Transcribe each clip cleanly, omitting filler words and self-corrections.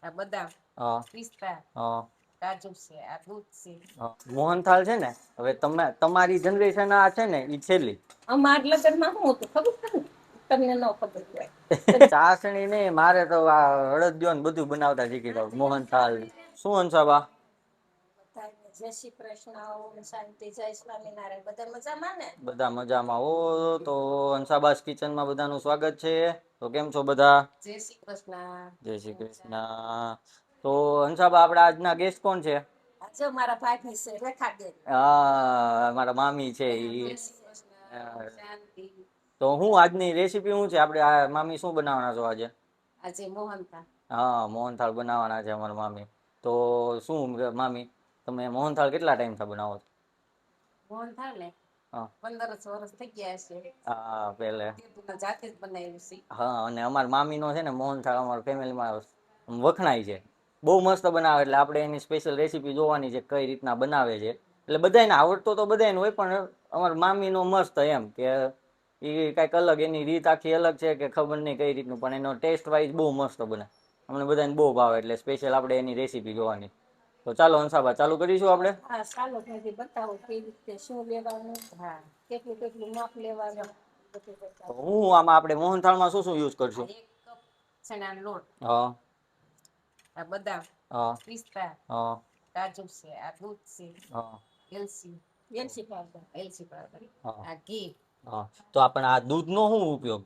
આ બદામ, પિસ્તા, કાજુ છે, આ દૂધ છે. મોહનથાળ છે ને, હવે તમારી જનરેશન આ છે ને ઈ છેલ્લી. અમાર લગ્નમાં શું હતું ખબર છે ને? તમને ન ખબર હોય. ચાસણી નહીં, મારે તો આ અડદિયો ને બધું બનાવતા શીખી જાવ. મોહનથાળ શું હંસાબા? જય શ્રી કૃષ્ણ, ઓમ શાંતિ, જય સ્વામિનારાયણ. બધા મજામાં ને? બધા મજામાં. ઓ તો હંસાબાસ કિચનમાં બધાનું સ્વાગત છે. તો કેમ છો બધા? જય શ્રી કૃષ્ણ. જય શ્રી કૃષ્ણ. તો હંસાબા આપડા આજના ગેસ્ટ કોણ છે? જો મારા ભાભી છે, રેખાબેન. હા, મારા મામી છે ઈ. શાંતિ. તો હું આજની રેસીપી શું છે? આપણે આ મામી શું બનાવવાના છો આજે? આજે મોહનથાળ. હા, મોહનથાળ બનાવવાના છે અમારા મામી. તો શું મામી, તમે મોહનથાળ કેટલા ટાઈમથી બનાવો છો? મોહનથાળ ને 15 વર્ષ થઈ ગયા છે. હા, પેલે જાતે જ બનાવ્યું છે. હા, અને અમારા મામીનો છે ને મોહનથાળ અમારા ફેમિલીમાં વખણાય છે. બહુ મસ્ત બનાવે, એટલે આપણે એની સ્પેશિયલ રેસીપી જોવાની છે કઈ રીતના બનાવે છે. એટલે બધાને આવડતો તો બધાને હોય, પણ અમારા મામીનો મસ્ત એમ કે એ કઈક અલગ, એની રીત આખી અલગ છે કે ખબર નહીં કઈ રીતનું, પણ એનો ટેસ્ટ વાઇઝ બહુ મસ્ત બને. અમને બધાને બહુ ભાવે, એટલે સ્પેશિયલ આપણે એની રેસીપી જોવાની. તો ચાલો હંસાબા, ચાલુ કરીશું આપણે? હા, ચાલો. બતાવો કેવી રીતે શું લેવાનું, હા, કેટલું કેટલું માપ લેવાનું. હું આમાં આપણે મોહનથાળમાં શું શું યુઝ કરશું? 1 કપ ચણાનો લોટ, હા, આ બદામ, હા, પિસ્તા, હા, કાજુ છે, આ દૂધ છે, હા, એલચી, એલચી પાવડર, હા, આ ઘી. હા. તો આપણે આ દૂધનો શું ઉપયોગ?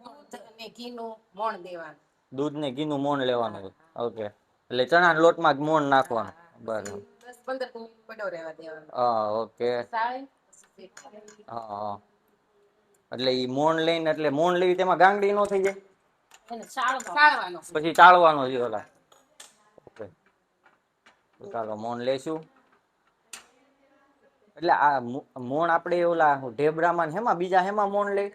દૂધ અને ઘીનું મોણ દેવાનું. દૂધ ને ઘીનું મોણ લેવાનું. ઓકે, એટલે ચણાના લોટમાં જ મોણ નાખવાનું. બરાબર. 10-15 મિનિટ પડ્યો રહેવા દેવાનો. હા, ઓકે. હા, હા. એટલે ઈ મોણ લઈને, એટલે મોણ લેવી તેમાં ગાંગડી નો થઈ જાય? એને ચાળવાનો. પછી ચાળવાનો છે ઓલા. ઓકે. તો ચાલો મોણ લેશું. એટલે આ મોણ આપણે ઓલા ઢેબરામાં હેમાં બીજા હેમાં મોણ લે?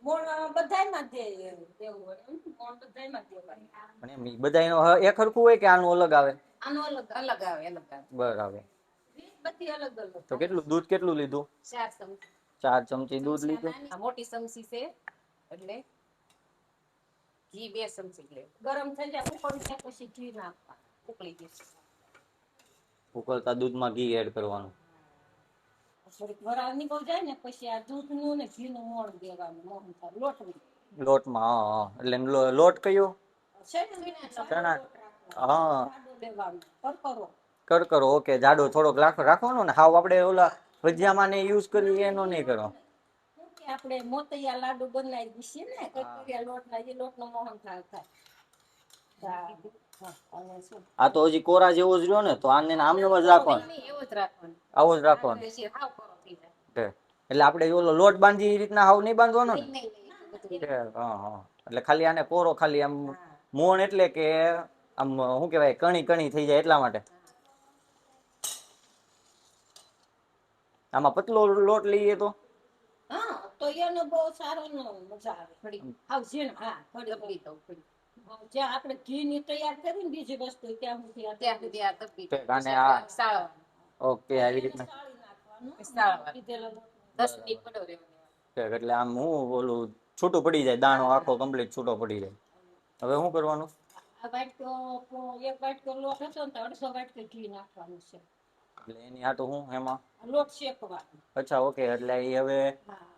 મોણ બધાયમાં દેવું હોય. મોણ બધાયમાં દેવાય. અને એમ બધાયનો એક હરખું હોય કે આનું અલગ આવે? આનું અલગ આવે, અલગ આવે. બરાબર. બધી અલગ અલગ. તો કેટલું દૂધ કેટલું લીધું? 4 ચમચી. 4 ચમચી દૂધ લીધું. મોટી ચમચી છે એટલે ઘી 2 ચમચી લેવું. ગરમ થઈ જાય, ઉકળી જાય પછી ઘી નાખવાનું. ઉકળી જશે. ઉકળતા દૂધમાં ઘી એડ કરવાનું. થોડીક વરાળ નીકળી જાય ને પછી આ દૂધનું ને ઘીનું મોણ દેવાનું. મોહનથાળ લોટનું. લોટમાં, હા હા. એટલે લોટ કયો? ચણા. હા. જાડો લેવાનો, કરકરો. કરકરો, ઓકે. જાડો થોડોક રાખવાનો ને, હાવ આપણે ઓલા ભજીયામાં ને યુઝ કરીએ એનો નહીં કરવાનો. કે આપણે મોતિયા લાડુ બનાવી દઈએ ને, કરકરિયા લોટના, એ લોટનો મોહનથાળ થાય. આ તો હજી કોરા જેવો જ રહ્યો ને, તો આને આમને જ રાખવાનો. એવો જ રાખવાનો. આવો જ રાખવાનો. એટલે આપણે ઓલો લોટ બાંધી એ રીતના હાવ નહીં બાંધવાનો ને? હા હા. એટલે ખાલી આને કોરો, ખાલી આમ મોણ એટલે કે આમ શું કહેવાય, કણી કણી થઈ જાય એટલા માટે. આમાં પતલો લોટ લઈએ તો? હા, તો એનો બહુ સારો મજા આવે. થોડી હાવ ઝીણ, હા, થોડી. જ્યાં આપણે ઘીની તૈયાર કરી ને બીજી વસ્તુ, ત્યાં સુધી આ અને આ ઓકે, આવી રીતના. સાળવાનું. 10 મિનિટ પડ્યો રહેવાનો. એટલે આમ હું ઓલું છૂટું પડી જાય, દાણો આખો કમ્પ્લીટ છૂટો પડી જાય. હવે શું કરવાનું? આ વાટકો, 1 વાટકો લોટ હતો ને તો 1.5 વાટકો ઘી નાખવાનું છે. એટલે એની હાટું હું એમાં લોટ શેકવાનો. અચ્છા, ઓકે. એટલે એ હવે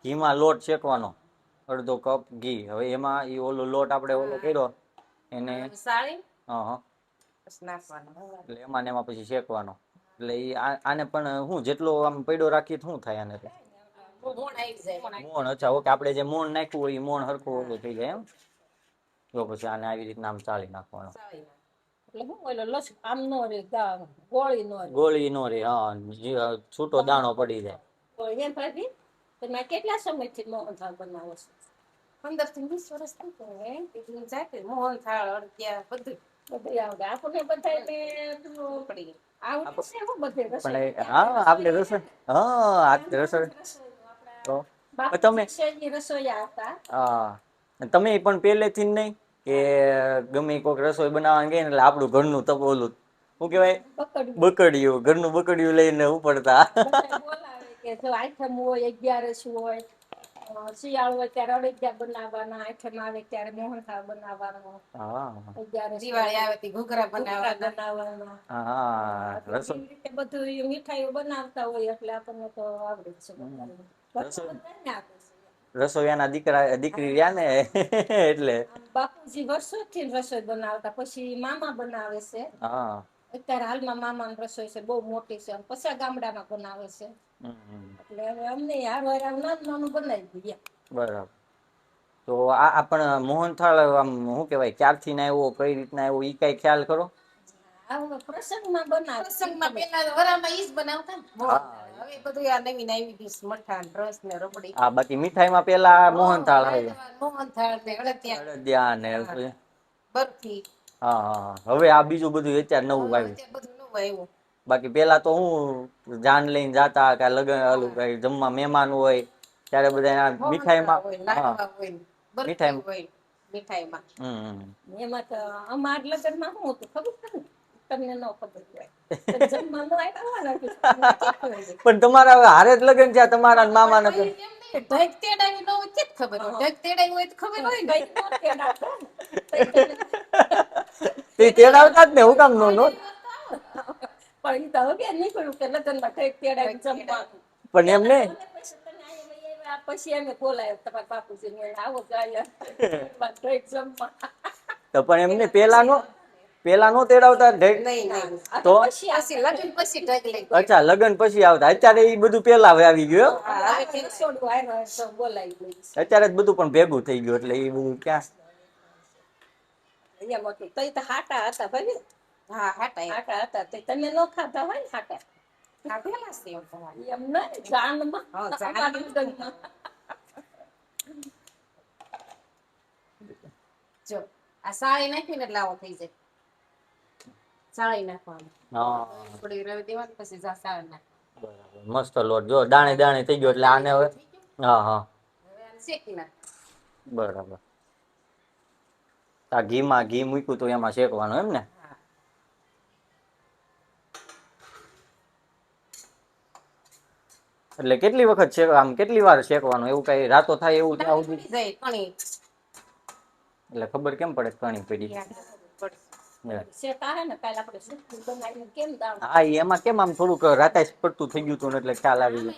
ઘીમાં લોટ શેકવાનો. 1/2 કપ ઘી. હવે એમાં એ ઓલો લોટ આપણે ઓલો કર્યો એને સાળી, હા હા, પછી નાખવાનો. એટલે એમાં ને એમાં પછી શેકવાનો. એટલે એ આને પણ હું જેટલો આમ પૈડો રાખીએ શું થાય આને? મોણ આવી જાય. મોણ, અચ્છા, ઓકે. આપણે જે મોણ નાખ્યું હોય એ મોણ હરખું ઓલું થઈ જાય એમ. તો પછી આને આવી રીતના આમ ચાળી નાખવાનો. એટલે હું ઓલો લસ આમ નો રે, ગોળી નો રે. ગોળી નો રે, હા. છૂટો દાણો પડી જાય. એમ ભાભી, તમે કેટલા સમયથી મોહનથાળ બનાવો છો? 15 થી 20 વર્ષ થઈ ગયા. જાતે મોહનથાળ, અડદિયા બધું. બધું આવડે. આપણને બધાયને આવડે. આવડે છે હો બધે રસોઈ. પણ હા, આપણે રસોઈ, હા, રસોઈ તો તમે રસોઈયા હતા. હા, તમે પણ પહેલેથી જ નહીં કે ગમે કોઈક રસોઈ બનાવવા ગઈ ને એટલે આપણું ઘરનું તપોલું શું કહેવાય, બકડિયું, ઘરનું બકડિયું લઈને ઉપડતા. બોલાવે કે જો આઈટમ હોય, 11 હોય, શિયાળો હોય ત્યારે અળદિયા બનાવવાના, આઠમ આવે ત્યારે મોહનથાળ બનાવવાનો, દિવાળી આવે ત્યારે ઘૂઘરા બનાવવાના. રસો એવી રીતે બધું મીઠાઈઓ બનાવતા હોય એટલે આપણને તો આવડે જ છે બધાને. બધાને આવડે છે. રસોઈયાના દીકરી રહ્યા ને એટલે બાપુજી વર્ષોથી રસોઈ બનાવતા, પછી મામા બનાવે છે. અત્યારે હાલમાં મામાની રસોઈ છે બહુ મોટી છે, પછી ગામડામાં બનાવે છે. એટલે હવે અમને નાનું નાનું બનાવી દઈએ. બરાબર. તો આ પણ મોહનથાળ આમ શું કેવાય ક્યારથી ના આવ્યો, કઈ રીતના આવ્યો, ઈ કઈ ખ્યાલ ખરો? પ્રસંગમાં બનાવે. પ્રસંગમાં પેલા વરામાં ઈ જ બનાવતા ને. હવે બધું આ નવીન આવી ગયું, મઠાણ, રસ ને રબડી. બાકી મીઠાઈમાં પેલા મોહનથાળ આવે. મોહનથાળ ને અડદિયા ને બરફી. હવે આ બીજું બધું અત્યારે નવું આવ્યું. બધું નવું આવ્યું. બાકી પેલા તો હું જાન લઈને જાતા કે લગન કઈ જમવા મહેમાન હોય ત્યારે બધા મીઠાઈમાં મીઠાઈમાં એમાં તો અમાર લગ્નમાં શું હતું ખબર છે ને? તમને ન ખબર હોય જમવાનું આપ્યું. પણ તમારા હવે હારે જ લગન છે તમારા મામા ને ઢગ તેડાવી ન હોય કે ખબર હોય, ઢગ તેડાવી હોય તો ખબર હોય ને. તે તેડાવતા જ ને હું કામ નો પણ તો હવે નીકળ્યું કે લગ્નમાં ઢગ તેડાવી જમવાનું. પણ એમને પછી અમે બોલાય તમારા બાપુજી આવો જાય જમવા. તો પણ એમને પેલા નો તેડાવતા ઢગ? તો લગ્ન પછી ઢગ લઈ. અચ્છા લગ્ન પછી આવતા, અત્યારે એ બધું પેલા આવી ગયું. અત્યારે જ બધું પણ ભેગું થઈ ગયું એટલે એ બધું ક્યાં હાટા હતા ભાઈ. હા હાટા હતા તમે ન ખાતા હોય ને હાટા. એમ ના જાનમાં જો આ સાળી નાખી ને એટલે આવો થઈ જાય. સાળી નાખવાનું. થોડી રવી દેવાનું પછી સાળી નાખ. બરાબર મસ્ત લોટ જો દાણે દાણે થઈ ગયો એટલે આને હવે શેકી નાખ. બરાબર. આ ઘી મૂક્યું તો એમાં શેકવાનું એમ ને? એટલે કેટલી વખત આમ કેટલી વાર શેકવાનું, એવું કઈ રાતો થાય એવું ત્યાં સુધી? એટલે ખબર કેમ પડે કણી પડી? એમાં કેમ આમ થોડુંક રાતા પડતું થઈ ગયું હતું એટલે ખ્યાલ આવી ગયો.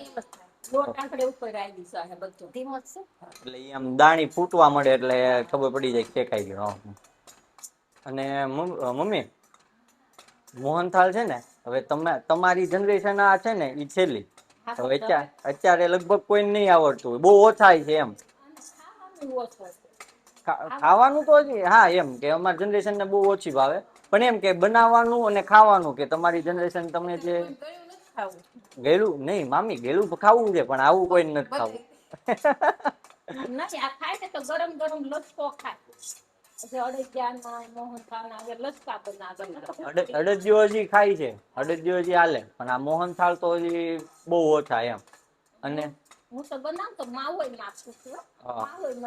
એટલે આમ દાણી ફૂટવા મળે એટલે ખબર પડી જાય શેકાઈ ગયો. અને મમ્મી મોહનથાળ છે ને હવે તમારી જનરેશન આ છે ને ઈ છેલ્લી. હવે અત્યારે લગભગ કોઈ નહીં આવડતું, બહુ ઓછા છે એમ. ખાવાનું તો હા એમ કે અમારી જનરેશન ને બહુ ઓછી ભાવે, પણ એમ કે બનાવવાનું અને ખાવાનું કે તમારી જનરેશન તમને જે ગેલું નહીં મામી ગેલું ખાવું છે પણ આવું કોઈ નથી ખાવું. ગરમ ગરમ લચકો ખાય. અડદિયો હજી ખાય છે, અડદિયો હજી હાલે, પણ આ મોહનથાળ તો હજી બહુ ઓછા એમ. અને હું તો બનાવ તો માવો નાખું છું.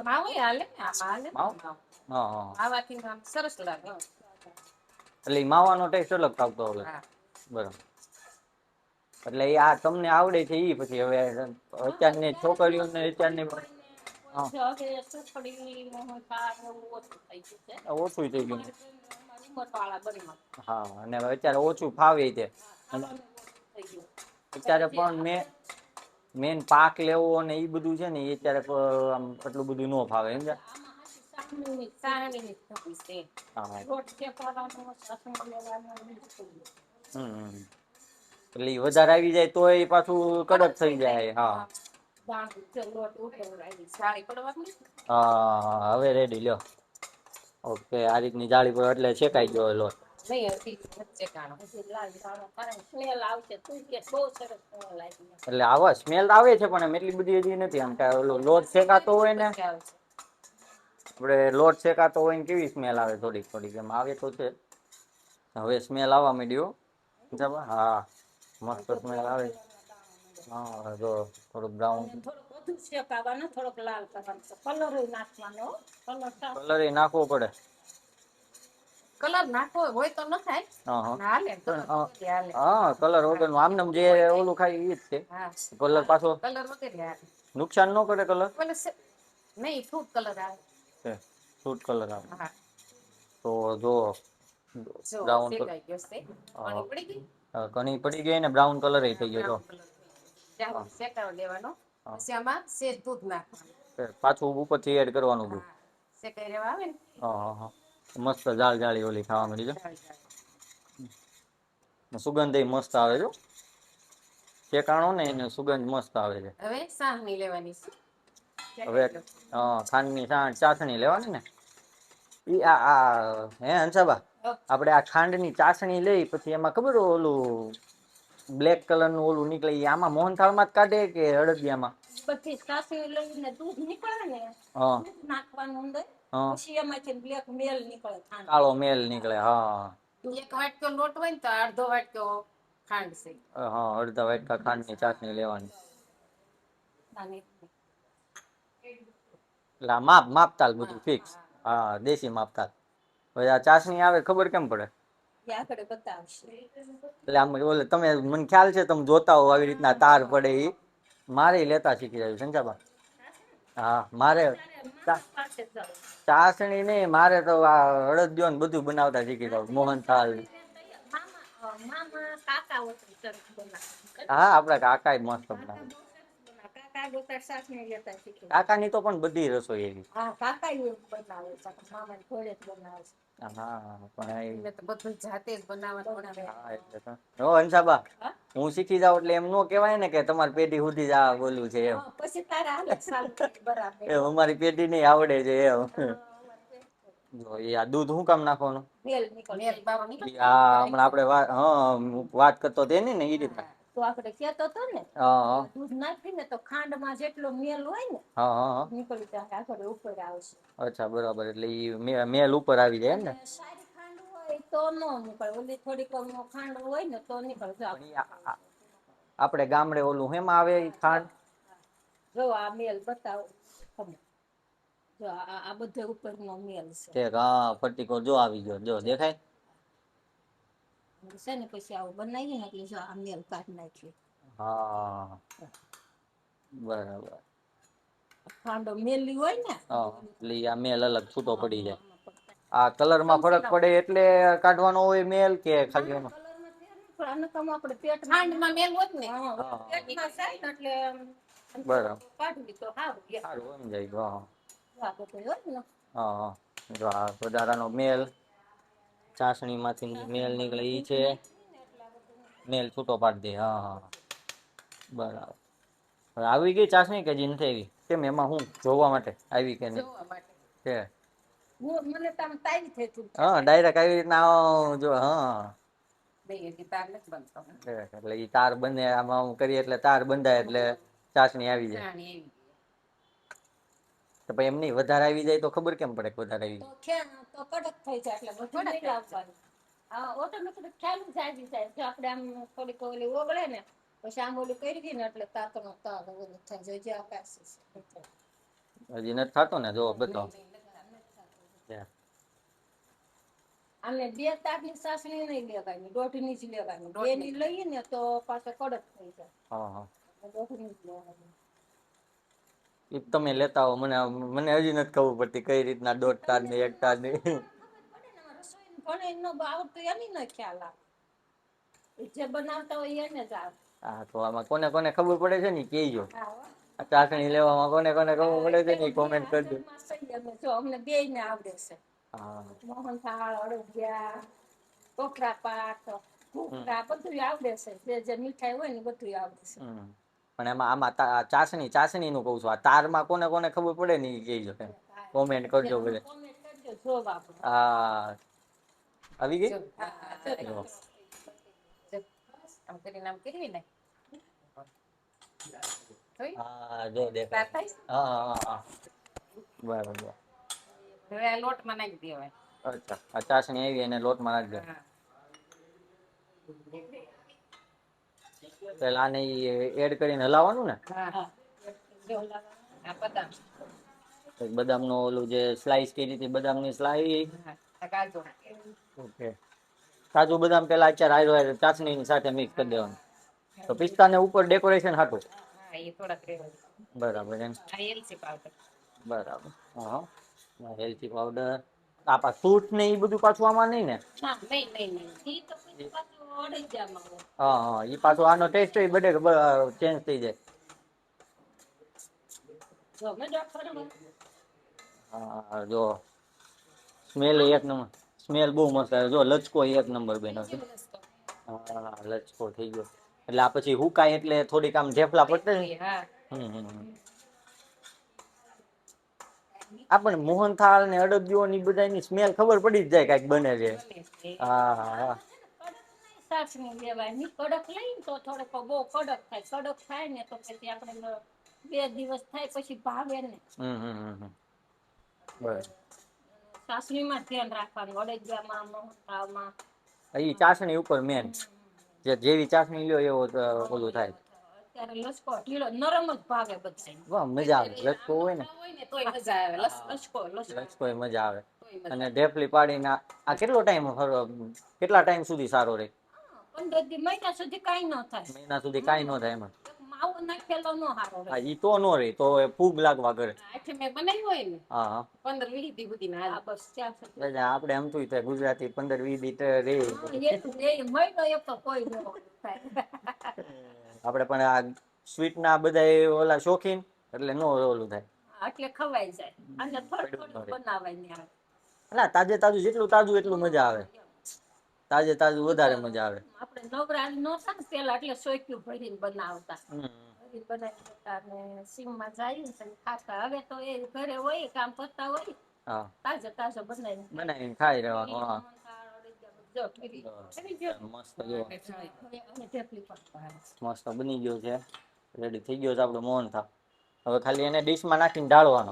માવો હાલે ને આવાથી સરસ લાગે. એટલે માવાનો ટેસ્ટ અલગ આવતો હવે. બરાબર. એટલે આ તમને આવડે છે ઈ પછી હવે અત્યારની છોકરીઓને અત્યારની ઓછું થઈ ગયું. હા અને અત્યારે ઓછું ફાવે છે. અત્યારે પણ મેન પાક લેવો અને ઈ બધું છે ને એ અત્યારે આમ એટલું બધું ન ફાવે એમ. એટલે વધારે આવી જાય તો એ પાછું કડક થઈ જાય. હા હવે રેડી લ્યો. ઓકે આ રીતની જાળી પર એટલે શેકાઈ ગયો લોટ. એટલે આવા સ્મેલ આવે છે પણ એમ એટલી બધી હજી નથી. આમ કે લોટ શેકાતો હોય ને આપણે લોટ શેકાતો હોય ને કેવી સ્મેલ આવે થોડીક એમ આવે તો છે. હવે સ્મેલ આવવા માંડ્યો. હા મસ્ત સ્મેલ આવે. હા જો થોડુંક બ્રાઉન થોડોક લાલ કરવાનો, કલર નાખવાનો. કલર એ નાખવો પડે. કલર નાખવો હોય તો ન થાય. હા કલર વગર નું આમનેમ જે ઓલું ખાય ઈ જ છે. કલર પાછો નુકસાન ન કરે કલર? ઓલે નહીં, ફ્રૂટ કલર આવે. ફ્રૂટ કલર આવે. હા, તો જો જો બ્રાઉન શેકાઈ ગયો છે. પાણી પડી ગઈ. ઘણી પડી ગઈ ને બ્રાઉન કલર થઈ ગયો જો. બ્રાઉન કલર ત્યાં શેકાવા દેવાનો. પછી આમાં સેજ દૂધ નાખવાનું. પાછું ઉપરથી એડ કરવાનું દૂધ. શેકાઈ રહેવા આવે ને. હા. મસ્ત જાળ જાળી ઓલી ખાવા મળી જો. સુગંધ એ મસ્ત આવે છે. શેકાણો ને એને સુગંધ મસ્ત આવે છે. હવે સાહણી લેવાની છે. હવે ખાંડની ચાસણી લેવાની ને. ઈ આ હે હંસાબા, આપણે આ ખાંડની ચાસણી લઈ પછી એમાં ખબર ઓલું બ્લેક કલર નું ઓલું નીકળે આમાં મોહનથાળમાં જ કાઢે કે અડદિયામાં? બધી ચાસણી લઈને દૂધ નીકળે ને દૂધ નાખવાનું અંદર. પછી એમાંથી બ્લેક મેલ નીકળે, કાળો મેલ નીકળે. હા, એક વાટકો લોટ હોય ને તો અડધો વાટકો ખાંડ છે. હા, અડધા વાટકા ખાંડની ચાસણી લેવાની. એટલે માપતાલ બધું ફિક્સ. હા, દેશી માપતાલ. પછી આ ચાસણી આવે ખબર કેમ પડે? એટલે આમ ઓલે તમે મને ખ્યાલ છે તમે જોતા હો આવી રીતના તાર પડે ઈ મારે લેતા શીખી જાય સંજાબા. હા, મારે ચાસણી નહીં, મારે તો આ અડદિયો ને બધું બનાવતા શીખી જાવ. મોહનથાળ. હા, આપડા કાકા જ મસ્ત બનાવે. કાકાની તો પણ બધી રસોઈ એવી. હા, પણ બધું જાતે જ બનાવવાનું. હા, એટલે તો હંસાબા હું શીખી જાવ એટલે એમ નો કહેવાય ને કે તમારી પેઢી સુધી જ આ બોલું છે એમ. પછી તારે હાલે બરાબર. એ અમારી પેઢી નહીં આવડે છે એમ. જો આ દૂધ શું કામ નાખવાનું? હા, હમણાં આપણે વાત કરતો તેની ને ઈ રીતે. તો આપણે કહેતો હતો ને દૂધ નાખીને તો ખાંડમાં જેટલો મેલ હોય ને નીકળી જાય, આગળ ઉપર આવશે. અચ્છા, બરાબર. એટલે ઈ મેલ ઉપર આવી જાય એમ ને. સારી ખાંડ હોય તો નો નીકળે, ઓલી થોડીક ખાંડ હોય ને તો નીકળે. આપણે ગામડે ઓલું હેમાં આવે ખાંડ? જો આ મેલ બતાવો. જો આ બધે ઉપરનો મેલ છે. હા, પટ્ટીકો જો આવી ગયો, જો દેખાય છે ને. પછી આવું બનાવીએ ને એટલે જો આ મેલ કાઢી નાખીએ. હા, બરાબર. ખાંડો મેલી હોય ને એટલે આ મેલ અલગ છૂટો પડી જાય. આ કલર માં ફરક પડે એટલે કાઢવાનો હોય મેલ કે ખાલી એનો? આપણે ખાંડમાં મેલ હોત ને પેટમાં જાય ને એટલે બરાબર, કાઢી તો સારું સમજાય. ને. હા, જો આ વધારાનો મેલ ચાસણી માંથી મેલ નીકળે ઈ છે. મેલ છૂટો પાડી દે. હા, બરાબર. આવી ગઈ ચાસણી કે જી નથી આવી? કેમ એમાં હું જોવા માટે આવી કે નહીં? મને તો આમ તાઈ થઈ તું. હા, ડાયરેક્ટ આવી રીતના જો. હા, એટલે ઈ તાર બને આમાં હું કરીએ એટલે તાર બંધાય એટલે ચાસણી આવી જાય. તો ભાઈ એમ નહીં, વધારે આવી જાય તો ખબર કેમ પડે કે વધારે આવી જાય? તો કડક થઈ જાય એટલે બધું નહીં લાવવાનું. હા, ઓટોમેટિક ખ્યાલ જ આવી જાય. જો આપણે આમ થોડીક ઓલી ઓગળે ને પછી આમ ઓલું કરી દઈએ ને એટલે તાતનો તાર ઓલું થાય જાય. જે આકાશ હજી નથી થતો ને, જો બધો. આને 2 તારની ચાસણી નહીં લેવાની, 1.5ની જ લેવાની. 2ની લઈએ ને તો પાછો કડક થઈ જાય. હા, 1.5ની જ લેવાની. ઈ તમે લેતા હો, મને હજી નથી ખબર પડતી કઈ રીતના 1.5 તાર ને 1 તાર ની. આવડતું એની ન ખ્યાલ આવે. જે બનાવતા હોય એને જ આવે. હા, તો આમાં કોને કોને ખબર પડે છે ને કહેજો. આ ચાસણી લેવામાં કોને કોને ખબર પડે છે ને કોમેન્ટ કરજો. જો અમને બેયને આવડે છે. હા, મોહનથાળ, અડદિયા, કોકરા પાક, ઘૂઘરા બધું આવડે છે. જે મીઠાઈ હોય ને બધું આવડે છે. પણ આમાં ચાસણી નું કહું છું. આ તારમાં કોને કોને ખબર પડે ને એ કહેજો. કોમેન્ટ કરજો બધે. હા, આવી ગઈ. આમ કરીને આમ કરવી ને. હા, જો દેખાય. હા, બરાબર. હવે આ લોટમાં નાખી દેવાય. અચ્છા, આ ચાસણી આવી અને લોટમાં નાખી દે. પેલા આને એડ કરીને હલાવવાનું ને? બદામ નો ઓલું જે સ્લાઈસ કરી હતી, બદામ ની સ્લાઈસ. ઓકે, કાજુ બદામ પેલા અત્યારે ચાસણી ની સાથે મિક્સ કરી દેવાનું. તો પિસ્તા ને ઉપર ડેકોરેશન હતું. હા એ થોડાક રહેવા દે. બરાબર એમ. આ એલચી પાવડર. બરાબર. હા એલચી પાવડર આપા સૂટ ને એ બધું પાછું આમાં નહીં ને? ના નહીં. ઈ તો પછી પાછું અડદિયામાં હોય. હા એ પાછો આનો ટેસ્ટ બધે ચેન્જ થઈ જાય. જો મેં ડોક્ટર હા જો સ્મેલ એક નંબર, સ્મેલ બહુ મસ્ત આવે જો લચકો એક નંબર બન્યો છે. હા લચકો થઈ ગયો એટલે આ પછી હુકાય એટલે થોડીક આમ ઢેફલા પડતે ને. હા આપણને મોહનથાળ ને અડદિયો ની બધાની સ્મેલ ખબર પડી જ જાય કઈક બને છે. હા સાચવી લેવાની કડક લઈને તો થોડોક બહુ કડક થાય, કડક થાય ને તો પછી આપણે 2 દિવસ થાય પછી ભાવે ને. બરાબર. સાસરીમાં ધ્યાન રાખવાનું અડદિયામાં મોહનથાળમાં. એ ચાસણી ઉપર મેન જેવી ચાસણી લ્યો એવો ઓલું થાય. અત્યારે લચકો ઢીલો નરમ જ ભાવે બધાને. વાહ મજા આવે લચકો હોય ને. તોય મજા આવે લચકો મજા આવે અને ઢેફલી પાડીને આ કેટલો ટાઈમ કેટલા ટાઈમ સુધી સારો રહે? 15 દી મહિના સુધી કઈ ન થાય. મહિના સુધી કાઈ ન થાય એમાં. માવો નાખેલો નો હારો રહે. હા ઈ તો નો રહે તો ફૂગ લાગવા કરે. આઠે મેં બનાવી હોય ને. હા 15-20 દી સુધી ના હાલે. બસ ત્યાં સુધી. એટલે આપણે એમ તો થાય ગુજરાતી 15-20 દી રે. એ મહિનો એક તો કોઈ ન થાય. આપણે પણ આ સ્વીટ ના બધા ઓલા શોખીન એટલે નો ઓલું થાય. એટલે ખવાઈ જાય અને થોડું બનાવાય ને આવે. ના તાજે તાજું જેટલું તાજું એટલું મજા આવે. તાજે તાજું વધારે મજા આવે. આપણે નવરા નો થાય પેલા એટલે સોયક્યું ભરીને બનાવતા. બનાવી ને સીમમાં જાય ને ખાતા. હવે તો એ ઘરે હોય કામ કરતા હોય. હા તાજો બનાવીને ખાઈ રહેવાનું. હા મસ્ત બની ગયો છે, રેડી થઈ ગયો છે આપણો મોહનથાળ. હવે ખાલી એને ડીશમાં નાખીને ઢાળવાનો.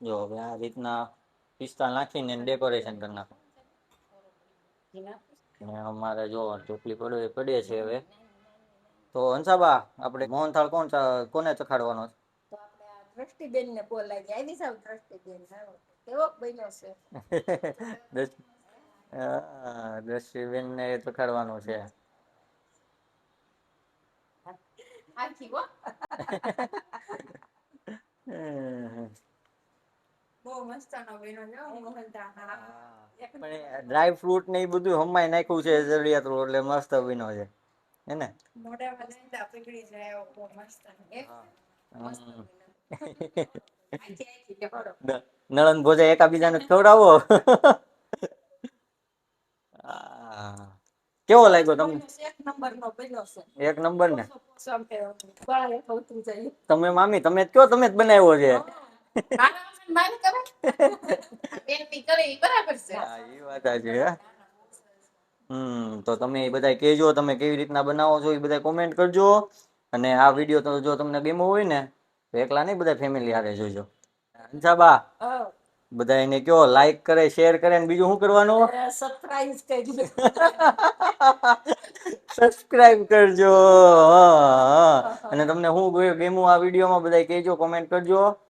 જો હવે આ રીતના પિસ્તા નાખીને ડેકોરેશન કરી નાખો. અમારે જો ચોપલી પડે છે હવે. તો હંસાબા આપણે મોહનથાળ કોને ચખાડવાનો છે? તો આપણે આ દ્રષ્ટિબેન ને બોલાવી આવી જાવ. દ્રષ્ટિબેન કેવો બન્યો છે? દ્રષ્ટિબેન ને ચખાડવાનો છે. આખી હો. બહુ મસ્ત નો બન્યો છે મોહનથાળ. પણ ડ્રાય ફ્રૂટ ને એ બધું હમાય નાખ્યું છે જરૂરિયાત એટલે મસ્ત બન્યો છે. હે ને? મોઢામાં લઈને પીગળી જાય એવો મસ્ત. નણંદ ભોજા એકાબીજાને ખવડાવો. કેવો લાગ્યો તમને? એક નંબર નો બન્યો છે. એક નંબર ને. બાળે ખવતું જાય. તમે મામી તમે જ કયો તમે જ બનાવ્યો છે. મારે કરે બેન ની કરે ઈ બરાબર છે. હા ઈ વાત સાચી હે. તો તમે એ બધા કહેજો તમે કેવી રીતના બનાવો છો એ બધા કોમેન્ટ કરજો. અને આ વિડીયો તો જો તમને ગમ્યો હોય ને તો એકલા નહીં બધા ફેમિલી હારે જોજો. હંસાબા બધા એને કયો લાઈક કરે શેર કરે ને બીજું શું કરવાનું? સબસ્ક્રાઇબ કરજો. સબસ્ક્રાઇબ કરજો. અને તમને શું ગમ્યું આ વિડીયોમાં બધા કહેજો કોમેન્ટ કરજો.